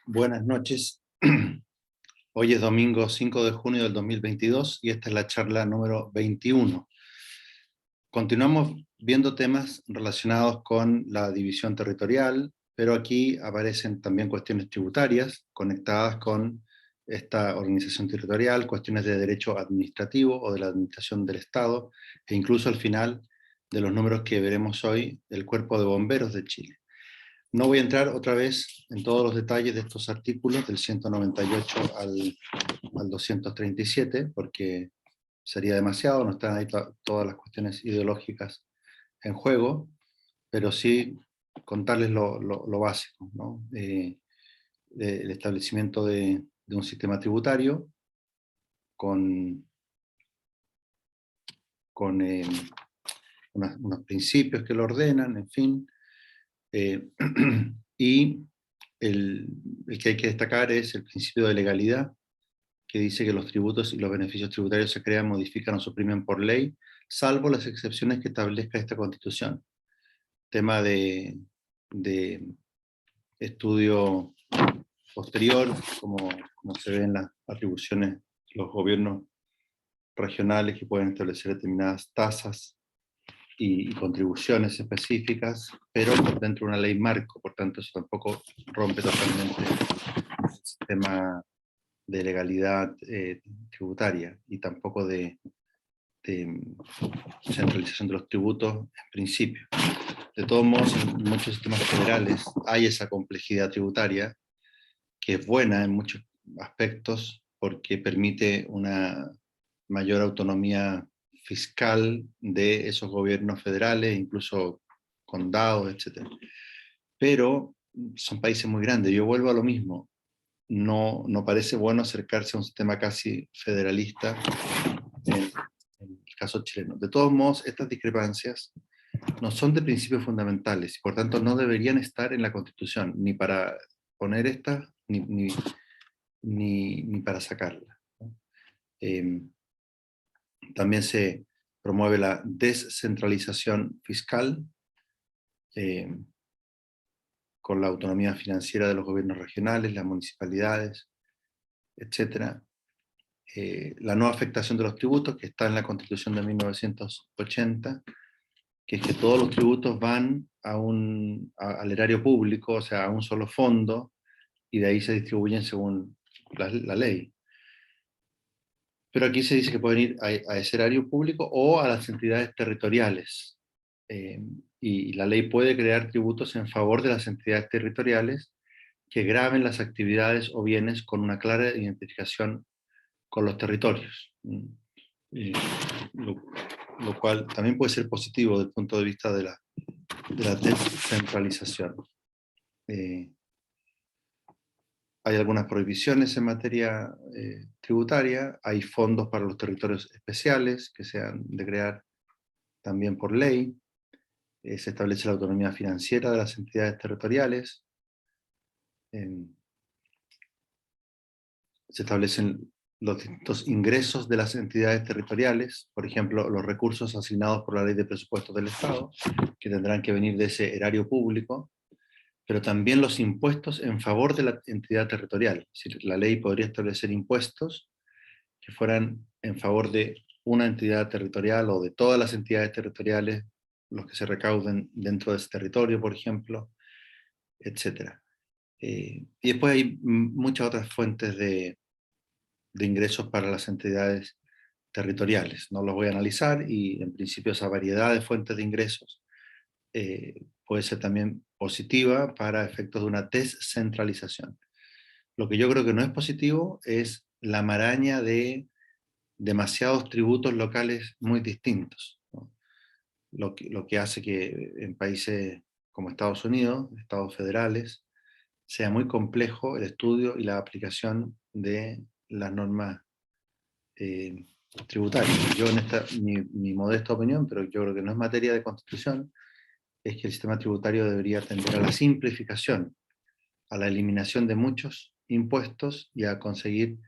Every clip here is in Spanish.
Buenas noches. Hoy es domingo 5 de junio del 2022 y esta es la charla número 21. Continuamos viendo temas relacionados con la división territorial, pero aquí aparecen también cuestiones tributarias conectadas con esta organización territorial, cuestiones de derecho administrativo o de la administración del Estado, e incluso al final de los números que veremos hoy, el Cuerpo de Bomberos de Chile. No voy a entrar otra vez en todos los detalles de estos artículos, del 198 al 237, porque sería demasiado, no están ahí todas las cuestiones ideológicas en juego, pero sí contarles lo básico, ¿no? El establecimiento de un sistema tributario con unos principios que lo ordenan, en fin. Y el que hay que destacar es el principio de legalidad, que dice que los tributos y los beneficios tributarios se crean, modifican o suprimen por ley, salvo las excepciones que establezca esta Constitución. Tema de estudio posterior, como se ve en las atribuciones de los gobiernos regionales que pueden establecer determinadas tasas y contribuciones específicas, pero dentro de una ley marco, por tanto eso tampoco rompe totalmente el sistema de legalidad tributaria y tampoco de centralización de los tributos en principio. De todos modos, en muchos sistemas federales hay esa complejidad tributaria que es buena en muchos aspectos porque permite una mayor autonomía fiscal de esos gobiernos federales, incluso condados, etc. Pero son países muy grandes. Yo vuelvo a lo mismo. No parece bueno acercarse a un sistema casi federalista en el caso chileno. De todos modos, estas discrepancias no son de principios fundamentales y por tanto no deberían estar en la Constitución, ni para poner estas, ni para sacarla, ¿no? También se promueve la descentralización fiscal, con la autonomía financiera de los gobiernos regionales, las municipalidades, etc. La no afectación de los tributos, que está en la Constitución de 1980, que es que todos los tributos van al erario público, o sea, a un solo fondo, y de ahí se distribuyen según la ley. Pero aquí se dice que pueden ir a ese erario público o a las entidades territoriales. Y la ley puede crear tributos en favor de las entidades territoriales que graven las actividades o bienes con una clara identificación con los territorios. Lo cual también puede ser positivo desde el punto de vista de la descentralización. Hay algunas prohibiciones en materia tributaria, hay fondos para los territorios especiales que se han de crear también por ley, se establece la autonomía financiera de las entidades territoriales, se establecen los distintos ingresos de las entidades territoriales, por ejemplo, los recursos asignados por la Ley de Presupuestos del Estado, que tendrán que venir de ese erario público, pero también los impuestos en favor de la entidad territorial. Es decir, la ley podría establecer impuestos que fueran en favor de una entidad territorial o de todas las entidades territoriales, los que se recauden dentro de ese territorio, por ejemplo, etc. Y después hay muchas otras fuentes de ingresos para las entidades territoriales. No los voy a analizar y en principio esa variedad de fuentes de ingresos puede ser también positiva para efectos de una descentralización. Lo que yo creo que no es positivo es la maraña de demasiados tributos locales muy distintos, ¿no? Lo que hace que en países como Estados Unidos, estados federales, sea muy complejo el estudio y la aplicación de las normas tributarias. Yo mi modesta opinión, pero yo creo que no es materia de constitución, es que el sistema tributario debería tender a la simplificación, a la eliminación de muchos impuestos y a conseguir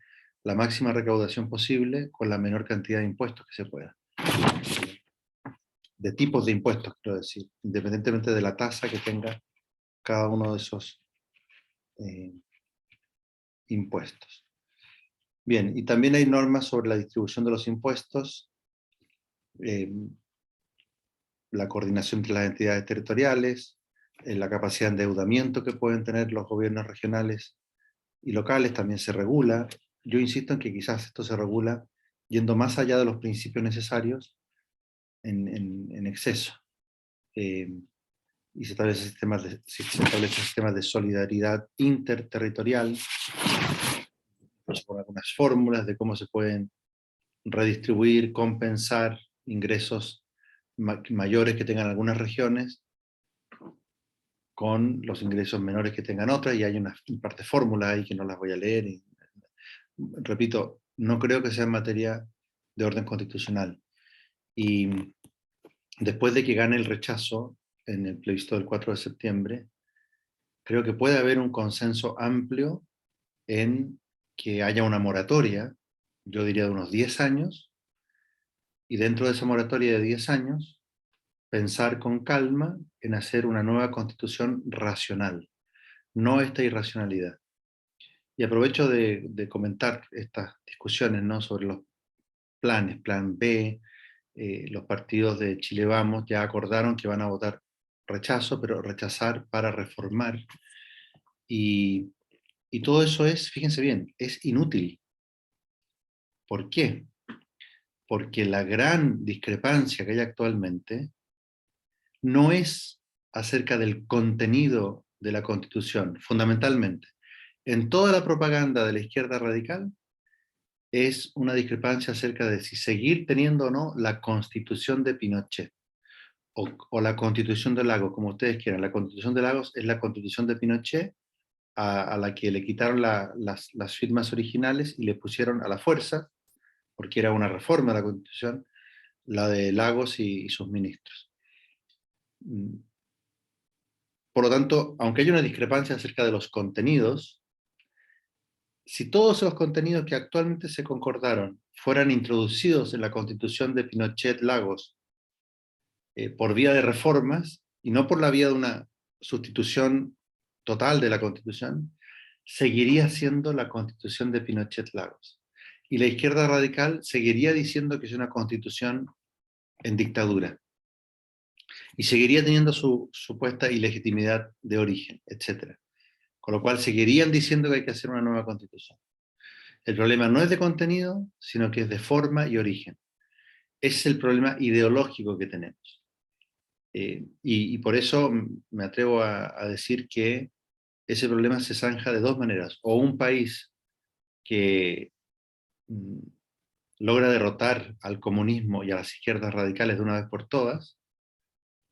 la máxima recaudación posible con la menor cantidad de impuestos que se pueda. De tipos de impuestos, quiero decir, independientemente de la tasa que tenga cada uno de esos impuestos. Bien, y también hay normas sobre la distribución de los impuestos, la coordinación entre las entidades territoriales, la capacidad de endeudamiento que pueden tener los gobiernos regionales y locales también se regula. Yo insisto en que quizás esto se regula yendo más allá de los principios necesarios en exceso. Y se establecen sistemas de solidaridad interterritorial, pues con algunas fórmulas de cómo se pueden redistribuir, compensar ingresos mayores que tengan algunas regiones con los ingresos menores que tengan otras, y hay una parte de fórmulas ahí que no las voy a leer. Y, repito, no creo que sea en materia de orden constitucional. Y después de que gane el rechazo en el plebiscito del 4 de septiembre, creo que puede haber un consenso amplio en que haya una moratoria, yo diría de unos 10 años, y dentro de esa moratoria de 10 años, pensar con calma en hacer una nueva constitución racional, no esta irracionalidad. Y aprovecho de comentar estas discusiones, ¿no?, sobre los planes, plan B. Los partidos de Chile Vamos ya acordaron que van a votar rechazo, pero rechazar para reformar. Y, y todo eso es, fíjense bien, es inútil. ¿Por qué? Porque la gran discrepancia que hay actualmente no es acerca del contenido de la Constitución, fundamentalmente. En toda la propaganda de la izquierda radical es una discrepancia acerca de si seguir teniendo o no la Constitución de Pinochet o la Constitución de Lagos, como ustedes quieran. La Constitución de Lagos es la Constitución de Pinochet, a la que le quitaron las firmas originales y le pusieron a la fuerza, porque era una reforma de la Constitución, la de Lagos y sus ministros. Por lo tanto, aunque haya una discrepancia acerca de los contenidos, si todos los contenidos que actualmente se concordaron fueran introducidos en la Constitución de Pinochet-Lagos por vía de reformas, y no por la vía de una sustitución total de la Constitución, seguiría siendo la Constitución de Pinochet-Lagos. Y la izquierda radical seguiría diciendo que es una constitución en dictadura. Y seguiría teniendo su supuesta ilegitimidad de origen, etc. Con lo cual seguirían diciendo que hay que hacer una nueva constitución. El problema no es de contenido, sino que es de forma y origen. Ese es el problema ideológico que tenemos. Y por eso me atrevo a decir que ese problema se zanja de dos maneras. O un país que logra derrotar al comunismo y a las izquierdas radicales de una vez por todas,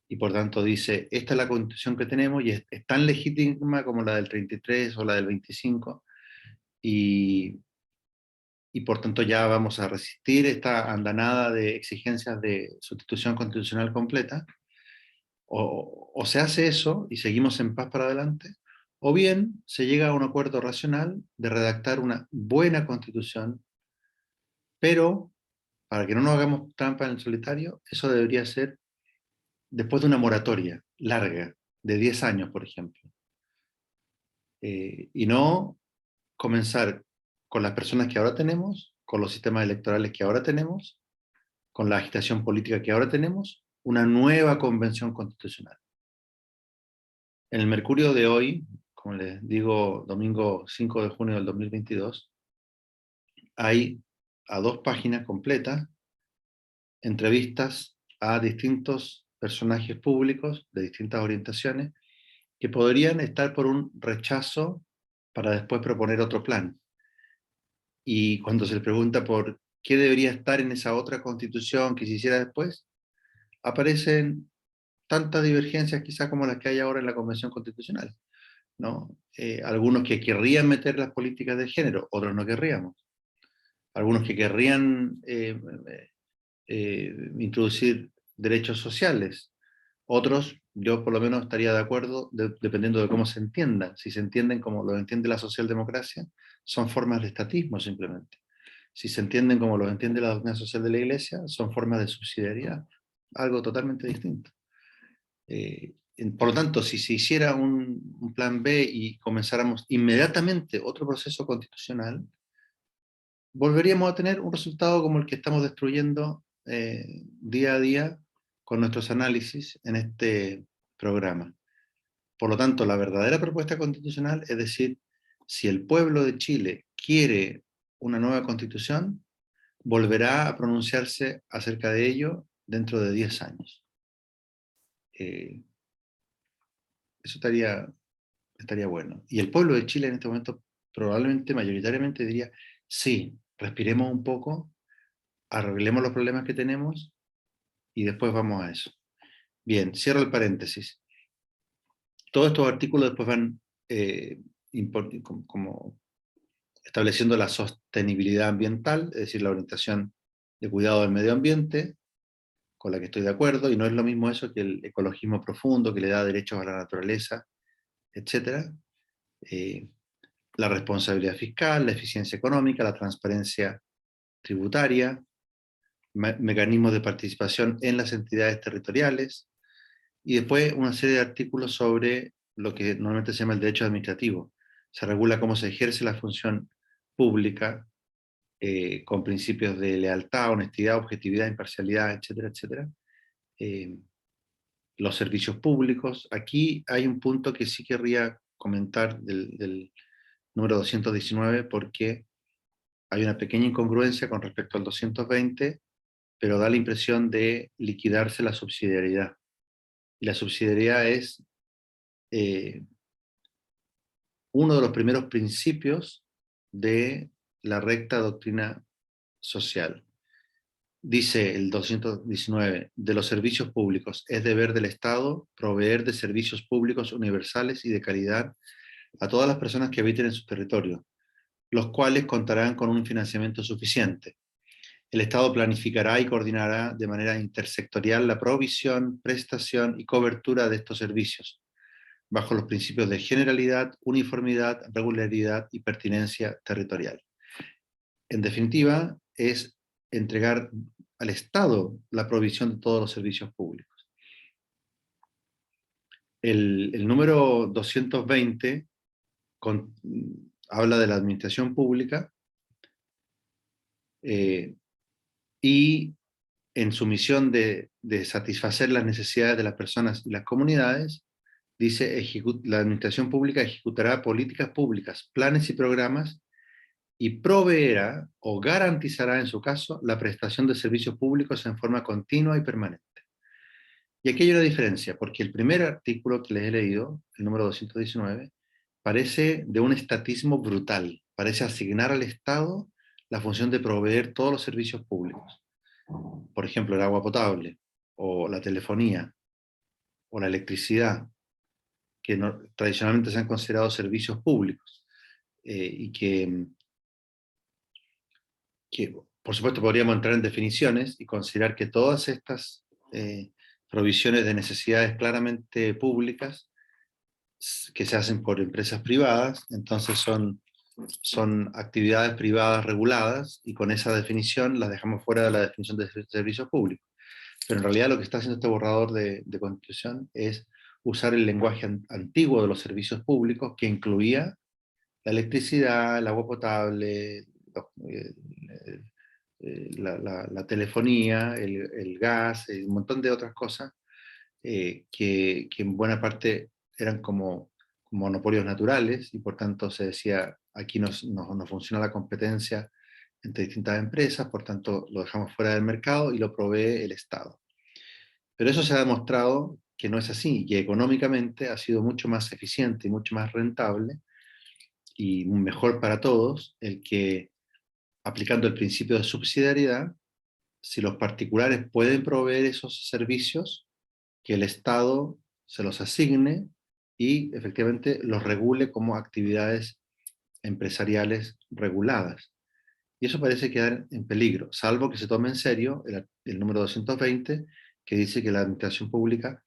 y por tanto dice, esta es la constitución que tenemos y es tan legítima como la del 33 o la del 25, y por tanto ya vamos a resistir esta andanada de exigencias de sustitución constitucional completa. O se hace eso y seguimos en paz para adelante, o bien se llega a un acuerdo racional de redactar una buena constitución, pero para que no nos hagamos trampa en el solitario, eso debería ser después de una moratoria larga, de 10 años, por ejemplo. Y no comenzar con las personas que ahora tenemos, con los sistemas electorales que ahora tenemos, con la agitación política que ahora tenemos, una nueva convención constitucional. En el Mercurio de hoy, como les digo, domingo 5 de junio del 2022, hay a 2 páginas completas entrevistas a distintos personajes públicos de distintas orientaciones que podrían estar por un rechazo para después proponer otro plan. Y cuando se les pregunta por qué debería estar en esa otra constitución que se hiciera después, aparecen tantas divergencias quizás como las que hay ahora en la Convención Constitucional, ¿no? Algunos que querrían meter las políticas de género, otros no querríamos. Algunos que querrían introducir derechos sociales. Otros, yo por lo menos estaría de acuerdo, dependiendo de cómo se entiendan. Si se entienden como lo entiende la socialdemocracia, son formas de estatismo simplemente. Si se entienden como lo entiende la doctrina social de la Iglesia, son formas de subsidiariedad, algo totalmente distinto. Por lo tanto, si se hiciera un plan B y comenzáramos inmediatamente otro proceso constitucional, volveríamos a tener un resultado como el que estamos destruyendo día a día con nuestros análisis en este programa. Por lo tanto, la verdadera propuesta constitucional es decir, si el pueblo de Chile quiere una nueva constitución, volverá a pronunciarse acerca de ello dentro de 10 años. Eso estaría bueno. Y el pueblo de Chile en este momento probablemente, mayoritariamente diría, sí, respiremos un poco, arreglemos los problemas que tenemos y después vamos a eso. Bien, cierro el paréntesis. Todos estos artículos después van como estableciendo la sostenibilidad ambiental, es decir, la orientación de cuidado del medio ambiente, con la que estoy de acuerdo, y no es lo mismo eso que el ecologismo profundo, que le da derechos a la naturaleza, etc. La responsabilidad fiscal, la eficiencia económica, la transparencia tributaria, mecanismos de participación en las entidades territoriales, y después una serie de artículos sobre lo que normalmente se llama el derecho administrativo. Se regula cómo se ejerce la función pública con principios de lealtad, honestidad, objetividad, imparcialidad, etcétera, etcétera. Los servicios públicos. Aquí hay un punto que sí querría comentar del número 219 porque hay una pequeña incongruencia con respecto al 220, pero da la impresión de liquidarse la subsidiariedad. Y la subsidiariedad es uno de los primeros principios de la recta doctrina social. Dice el 219, de los servicios públicos, es deber del Estado proveer de servicios públicos universales y de calidad a todas las personas que habiten en su territorio, los cuales contarán con un financiamiento suficiente. El Estado planificará y coordinará de manera intersectorial la provisión, prestación y cobertura de estos servicios, bajo los principios de generalidad, uniformidad, regularidad y pertinencia territorial. En definitiva, es entregar al Estado la provisión de todos los servicios públicos. El número 220 habla de la administración pública y en su misión de satisfacer las necesidades de las personas y las comunidades, dice, la administración pública ejecutará políticas públicas, planes y programas y proveerá o garantizará, en su caso, la prestación de servicios públicos en forma continua y permanente. Y aquí hay una diferencia, porque el primer artículo que les he leído, el número 219, parece de un estatismo brutal, parece asignar al Estado la función de proveer todos los servicios públicos. Por ejemplo, el agua potable, o la telefonía, o la electricidad, que tradicionalmente se han considerado servicios públicos, y que, por supuesto, podríamos entrar en definiciones y considerar que todas estas provisiones de necesidades claramente públicas que se hacen por empresas privadas, entonces son actividades privadas reguladas, y con esa definición las dejamos fuera de la definición de servicios públicos. Pero en realidad lo que está haciendo este borrador de Constitución es usar el lenguaje antiguo de los servicios públicos, que incluía la electricidad, el agua potable, la telefonía, el gas, un montón de otras cosas, que en buena parte eran como monopolios naturales, y por tanto se decía, aquí no funciona la competencia entre distintas empresas, por tanto lo dejamos fuera del mercado y lo provee el Estado. Pero eso se ha demostrado que no es así, que económicamente ha sido mucho más eficiente y mucho más rentable y mejor para todos el que, aplicando el principio de subsidiariedad, si los particulares pueden proveer esos servicios, que el Estado se los asigne y efectivamente los regule como actividades empresariales reguladas. Y eso parece quedar en peligro, salvo que se tome en serio el número 220, que dice que la administración pública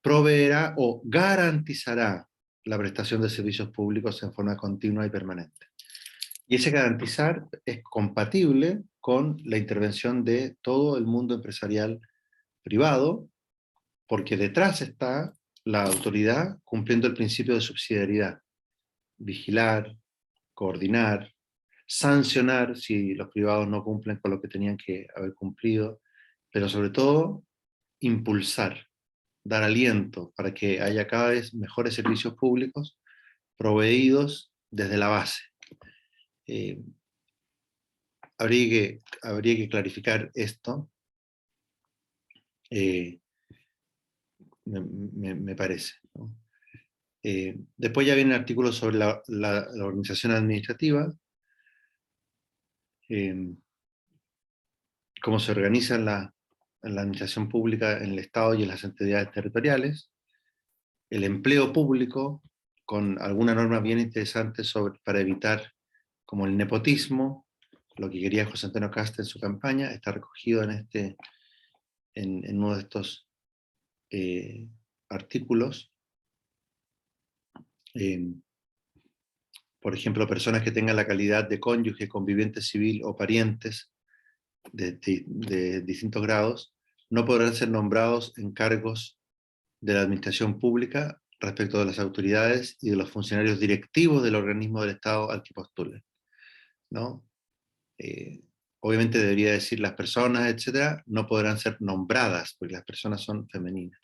proveerá o garantizará la prestación de servicios públicos en forma continua y permanente. Y ese garantizar es compatible con la intervención de todo el mundo empresarial privado, porque detrás está la autoridad cumpliendo el principio de subsidiariedad. Vigilar, coordinar, sancionar si los privados no cumplen con lo que tenían que haber cumplido, pero sobre todo impulsar, dar aliento para que haya cada vez mejores servicios públicos proveídos desde la base. Eh, habría que clarificar esto, eh, me parece, ¿no? Después ya viene el artículo sobre la organización administrativa, cómo se organiza la administración pública en el Estado y en las entidades territoriales, el empleo público, con alguna norma bien interesante para evitar como el nepotismo, lo que quería José Antonio Casta en su campaña, está recogido en uno de estos artículos. Por ejemplo, personas que tengan la calidad de cónyuge, conviviente civil o parientes de distintos grados, no podrán ser nombrados en cargos de la administración pública respecto de las autoridades y de los funcionarios directivos del organismo del Estado al que postulen, ¿no? Obviamente debería decir las personas, etcétera, no podrán ser nombradas, porque las personas son femeninas.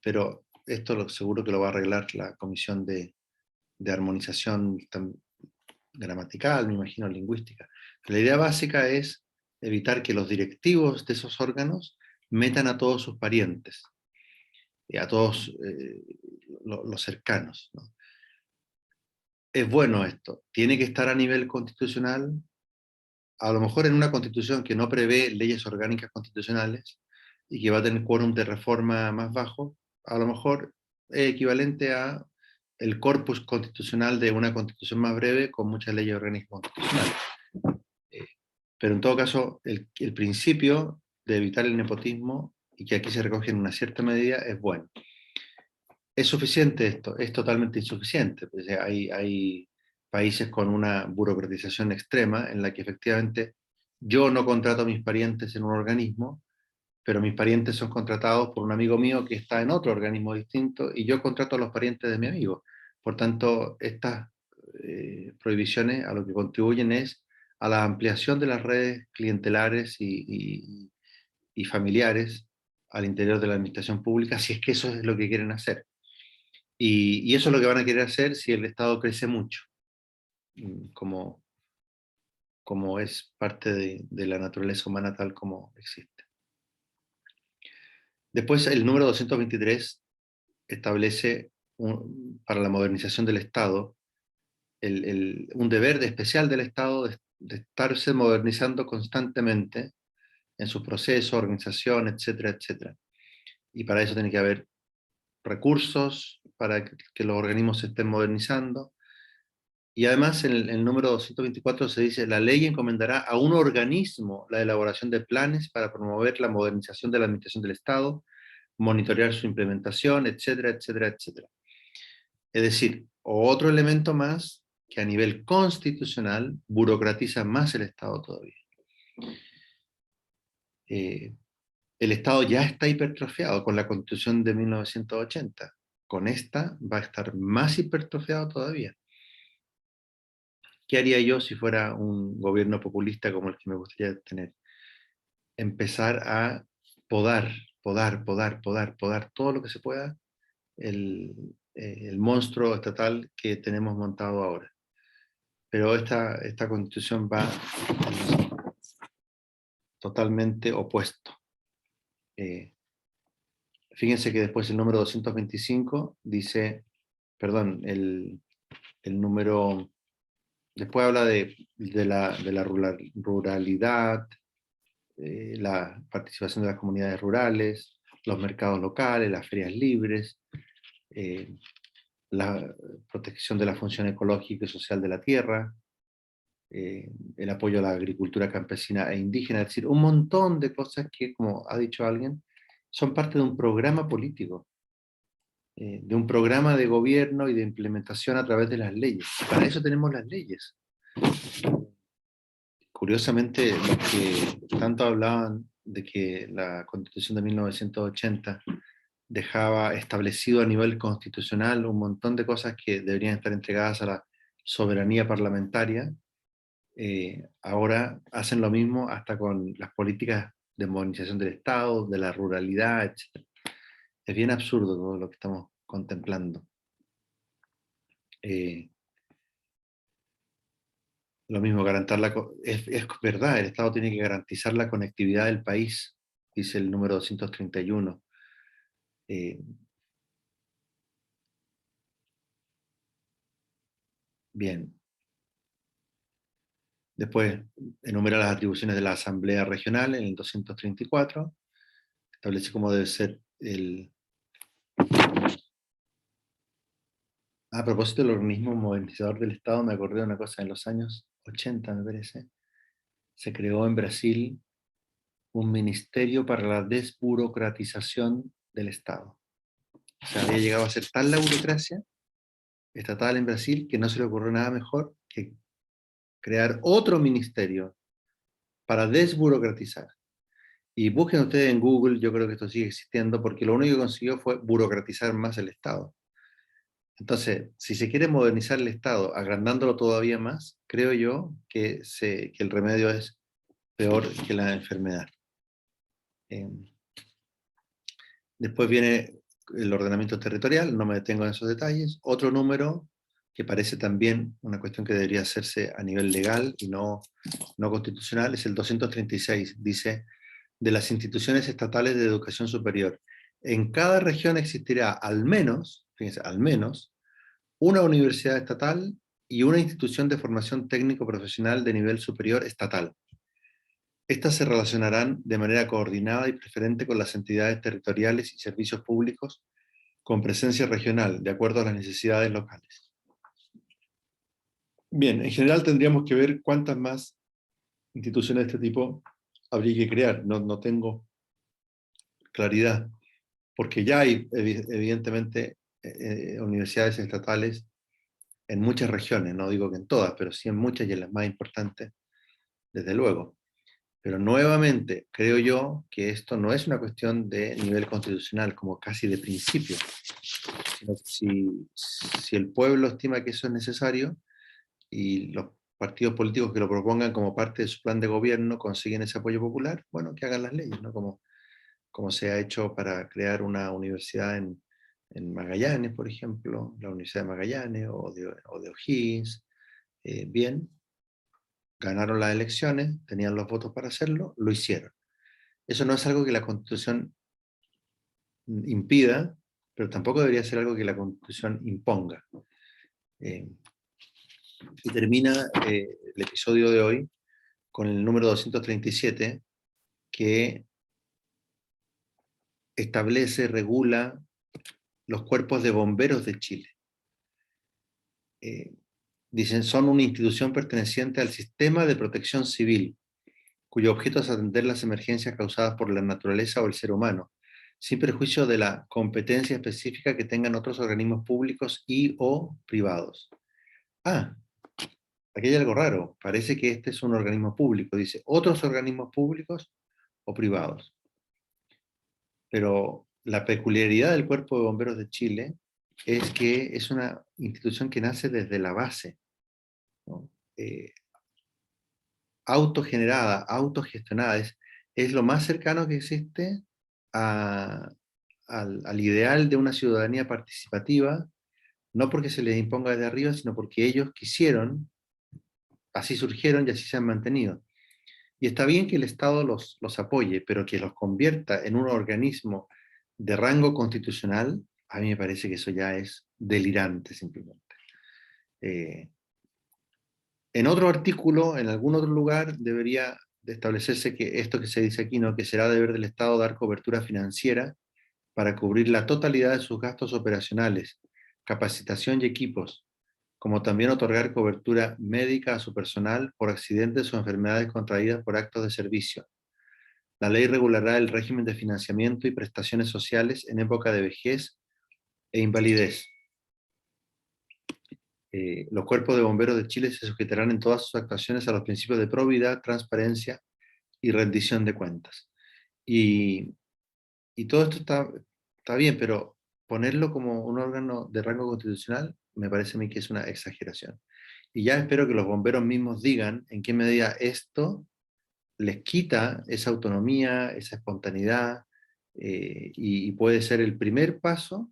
Pero esto seguro que lo va a arreglar la Comisión de Armonización gramatical, me imagino, lingüística. La idea básica es evitar que los directivos de esos órganos metan a todos sus parientes, a todos los cercanos, ¿no? Es bueno esto, tiene que estar a nivel constitucional, a lo mejor en una constitución que no prevé leyes orgánicas constitucionales y que va a tener quórum de reforma más bajo, a lo mejor es equivalente a el corpus constitucional de una constitución más breve con muchas leyes orgánicas constitucionales. Pero en todo caso, el principio de evitar el nepotismo, y que aquí se recoge en una cierta medida, es bueno. ¿Es suficiente esto? Es totalmente insuficiente. Pues hay países con una burocratización extrema en la que efectivamente yo no contrato a mis parientes en un organismo, pero mis parientes son contratados por un amigo mío que está en otro organismo distinto y yo contrato a los parientes de mi amigo. Por tanto, estas prohibiciones a lo que contribuyen es a la ampliación de las redes clientelares y familiares al interior de la administración pública, si es que eso es lo que quieren hacer. Y eso es lo que van a querer hacer si el Estado crece mucho, como, como es parte de la naturaleza humana tal como existe. Después, el número 223 establece para la modernización del Estado un deber especial del Estado de estarse modernizando constantemente en sus procesos, organización, etcétera, etcétera. Y para eso tiene que haber recursos para que los organismos se estén modernizando. Y además en el número 224 se dice, la ley encomendará a un organismo la elaboración de planes para promover la modernización de la administración del Estado, monitorear su implementación, etcétera, etcétera, etcétera. Es decir, otro elemento más que a nivel constitucional burocratiza más el Estado todavía. El Estado ya está hipertrofiado con la Constitución de 1980. Con esta va a estar más hipertrofiado todavía. ¿Qué haría yo si fuera un gobierno populista como el que me gustaría tener? Empezar a podar todo lo que se pueda el monstruo estatal que tenemos montado ahora. Pero esta constitución va totalmente opuesto. Fíjense que después el número 225 dice, perdón, el número, después habla de la ruralidad, la participación de las comunidades rurales, los mercados locales, las ferias libres, la protección de la función ecológica y social de la tierra, el apoyo a la agricultura campesina e indígena, es decir, un montón de cosas que, como ha dicho alguien, son parte de un programa político, de un programa de gobierno y de implementación a través de las leyes. Para eso tenemos las leyes. Curiosamente, los que tanto hablaban de que la Constitución de 1980 dejaba establecido a nivel constitucional un montón de cosas que deberían estar entregadas a la soberanía parlamentaria. Ahora hacen lo mismo hasta con las políticas de modernización del Estado, de la ruralidad, etc. Es bien absurdo todo lo que estamos contemplando. Lo mismo, es verdad, el Estado tiene que garantizar la conectividad del país, dice el número 231. Bien. Después enumera las atribuciones de la Asamblea Regional en el 234. Establece cómo debe ser el... A propósito del organismo modernizador del Estado, me acordé de una cosa, en los años 80, me parece, se creó en Brasil un ministerio para la desburocratización del Estado. O sea, había llegado a ser tal la burocracia estatal en Brasil que no se le ocurrió nada mejor que crear otro ministerio para desburocratizar. Y busquen ustedes en Google, yo creo que esto sigue existiendo, porque lo único que consiguió fue burocratizar más el Estado. Entonces, si se quiere modernizar el Estado, agrandándolo todavía más, creo yo que el remedio es peor que la enfermedad. Después viene el ordenamiento territorial, no me detengo en esos detalles. Otro número que parece también una cuestión que debería hacerse a nivel legal y no constitucional, es el 236. Dice, de las instituciones estatales de educación superior. En cada región existirá al menos, fíjense, al menos, una universidad estatal y una institución de formación técnico-profesional de nivel superior estatal. Estas se relacionarán de manera coordinada y preferente con las entidades territoriales y servicios públicos con presencia regional, de acuerdo a las necesidades locales. Bien, en general tendríamos que ver cuántas más instituciones de este tipo habría que crear. No tengo claridad, porque ya hay evidentemente universidades estatales en muchas regiones, no digo que en todas, pero sí en muchas y en las más importantes, desde luego. Pero nuevamente, creo yo que esto no es una cuestión de nivel constitucional, como casi de principio, sino que si el pueblo estima que eso es necesario y los partidos políticos que lo propongan como parte de su plan de gobierno consiguen ese apoyo popular, bueno, que hagan las leyes, ¿no? Como se ha hecho para crear una universidad en Magallanes, por ejemplo, la Universidad de Magallanes o de O'Higgins. Bien, ganaron las elecciones, tenían los votos para hacerlo, lo hicieron. Eso no es algo que la Constitución impida, pero tampoco debería ser algo que la Constitución imponga. Y termina el episodio de hoy con el número 237, que establece, regula los cuerpos de bomberos de Chile. Dicen, son una institución perteneciente al sistema de protección civil, cuyo objeto es atender las emergencias causadas por la naturaleza o el ser humano, sin perjuicio de la competencia específica que tengan otros organismos públicos y o privados. Aquí hay algo raro, parece que este es un organismo público, dice, otros organismos públicos o privados. Pero la peculiaridad del Cuerpo de Bomberos de Chile es que es una institución que nace desde la base, ¿no? Autogenerada, autogestionada, es lo más cercano que existe al ideal de una ciudadanía participativa, no porque se les imponga desde arriba, sino porque ellos quisieron, así surgieron y así se han mantenido. Y está bien que el Estado los apoye, pero que los convierta en un organismo de rango constitucional, a mí me parece que eso ya es delirante simplemente. En otro artículo, en algún otro lugar, debería de establecerse que esto que se dice aquí, ¿no? Que será deber del Estado dar cobertura financiera para cubrir la totalidad de sus gastos operacionales, capacitación y equipos, como también otorgar cobertura médica a su personal por accidentes o enfermedades contraídas por actos de servicio. La ley regulará el régimen de financiamiento y prestaciones sociales en época de vejez e invalidez. Los cuerpos de bomberos de Chile se sujetarán en todas sus actuaciones a los principios de probidad, transparencia y rendición de cuentas. Y todo esto está está bien, pero ponerlo como un órgano de rango constitucional me parece a mí que es una exageración. Y ya espero que los bomberos mismos digan en qué medida esto les quita esa autonomía, esa espontaneidad, y puede ser el primer paso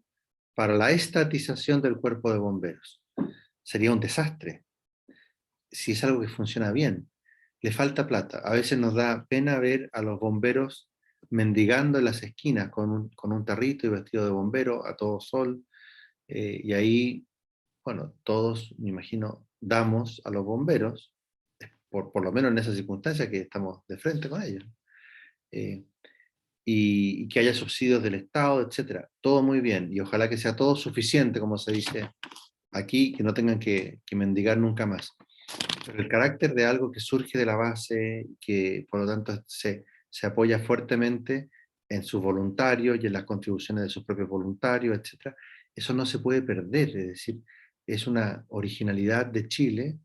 para la estatización del cuerpo de bomberos. Sería un desastre si es algo que funciona bien. Le falta plata. A veces nos da pena ver a los bomberos mendigando en las esquinas con un tarrito y vestido de bombero a todo sol. Y ahí, bueno, todos, me imagino, damos a los bomberos, por lo menos en esa circunstancia que estamos de frente con ellos. Eh, y que haya subsidios del Estado, etcétera. Todo muy bien. Y ojalá que sea todo suficiente, como se dice aquí, que no tengan que mendigar nunca más. Pero el carácter de algo que surge de la base, que por lo tanto se apoya fuertemente en sus voluntarios y en las contribuciones de sus propios voluntarios, etcétera, eso no se puede perder. Es decir, es una originalidad de Chile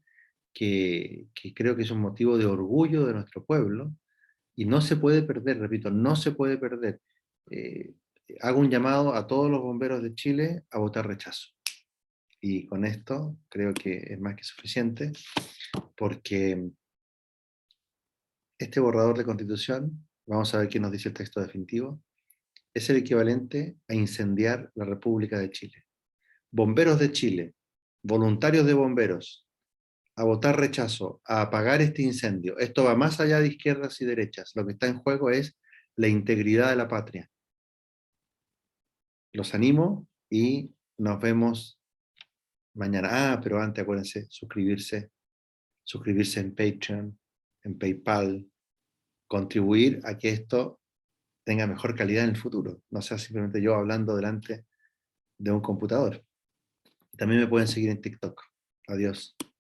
que creo que es un motivo de orgullo de nuestro pueblo y no se puede perder, repito, no se puede perder. Eh, Hago un llamado a todos los bomberos de Chile a votar rechazo. Y con esto creo que es más que suficiente, porque este borrador de constitución, vamos a ver qué nos dice el texto definitivo, es el equivalente a incendiar la República de Chile. Bomberos de Chile, voluntarios de bomberos, a votar rechazo, a apagar este incendio. Esto va más allá de izquierdas y derechas. Lo que está en juego es la integridad de la patria. Los animo y nos vemos mañana. Ah, pero antes acuérdense, suscribirse en Patreon, en PayPal, contribuir a que esto tenga mejor calidad en el futuro. No sea simplemente yo hablando delante de un computador. También me pueden seguir en TikTok. Adiós.